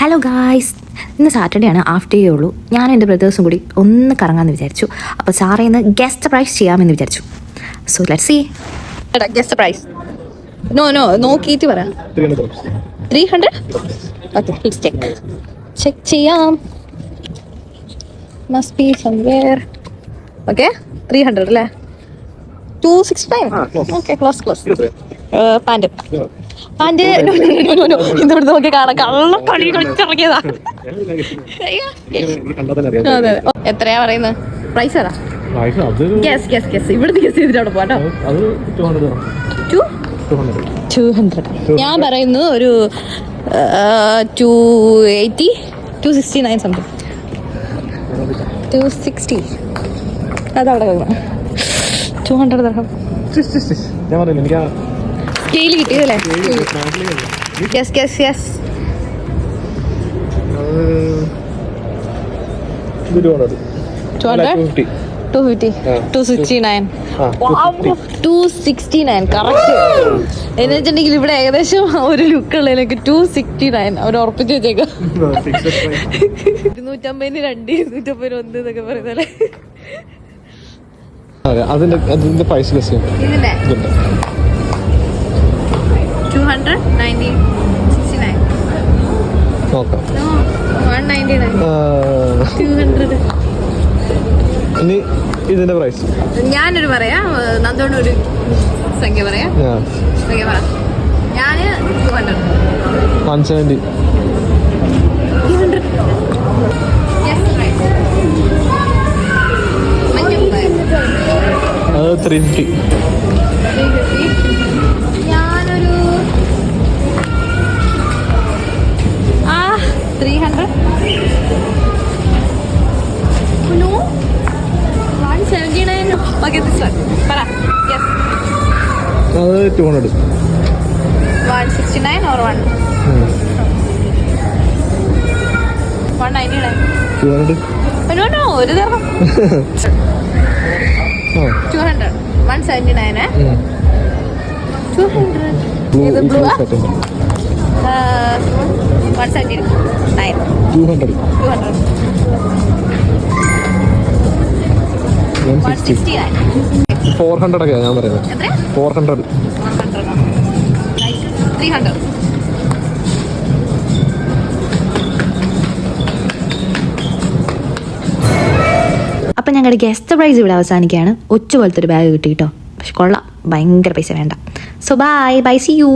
Hello guys, ഇന്ന് Saturday ആണ്, half day ഉള്ളൂ. ഞാനും എൻ്റെ ബ്രദേഴ്സും കൂടി ഒന്ന് കറങ്ങാമെന്ന് വിചാരിച്ചു. അപ്പോൾ സാറേ ഇന്ന് ഗസ്റ്റ് പ്രൈസ് ചെയ്യാമെന്ന് വിചാരിച്ചു. So let's see. Guess price നോക്കിയിട്ട് പറയാം. 300. ഓക്കെ, ലെറ്റ്സ് ചെക്ക് ചെയ്യാം. Must be somewhere. ഓക്കെ, 300 അല്ലേ? 269. Okay, close. പാൻറ് ഇതോട് നോക്കി കാണാം. കള്ളപ്പണി കളിച്ചിറങ്ങിയതാ. എത്രയാ പറയുന്നത്? പ്രൈസ് പറ. ഇവിടുന്ന് ഗസ് ചെയ്തിട്ട് അവിടെ പോട്ടോ. 200. ഞാൻ പറയുന്നു ഒരു 280, 269 സംതിങ്. 260. അതവിടെ 200 തരാം. സ്കെയിൽ കിട്ടിയതല്ലേ? യെസ് 200, 250, 269. 269 കറക്റ്റ്. എന്ന് വെച്ചിട്ടുണ്ടെങ്കിൽ ഇവിടെ ഏകദേശം ഒരു ലുക്ക് ഉള്ളതിലേക്ക് 269 അവർ ഉറപ്പിച്ച് വെച്ചേക്കാം. 250 2, 250 1 എന്നൊക്കെ പറയുന്നല്ലേ. അതിന്റെ പൈസ ഇതിന്റെ 200, 90, 69. നോക്കാം. 199, 200. ഇനി ഇതിന്റെ പ്രൈസ് ഞാനൊരു പറയാം. നന്ദോടൊരു സംഖ്യ പറയാം. സംഖ്യ പറ. ഞാന് 200. 170. 200. അത് 350. ഞാനൊരു 300. 179. Okay, this one. പറ. Yes. അത് 200. 169 or 1? 199. 200. No, ഒരു തരണം. 200. 179. 200. ഇത് blue. 179. 200. 169. 400 ഒക്കെ ഞാൻ പറയുന്നത്. 400. 300. അപ്പം ഞങ്ങളുടെ ഗസ്റ്റ് പ്രൈസ് ഇവിടെ അവസാനിക്കുകയാണ്. ഒച്ച പോലത്തെ ഒരു ബാഗ് കിട്ടി കേട്ടോ. പക്ഷെ കൊള്ളാം, ഭയങ്കര പൈസ വേണ്ട. So bye see U.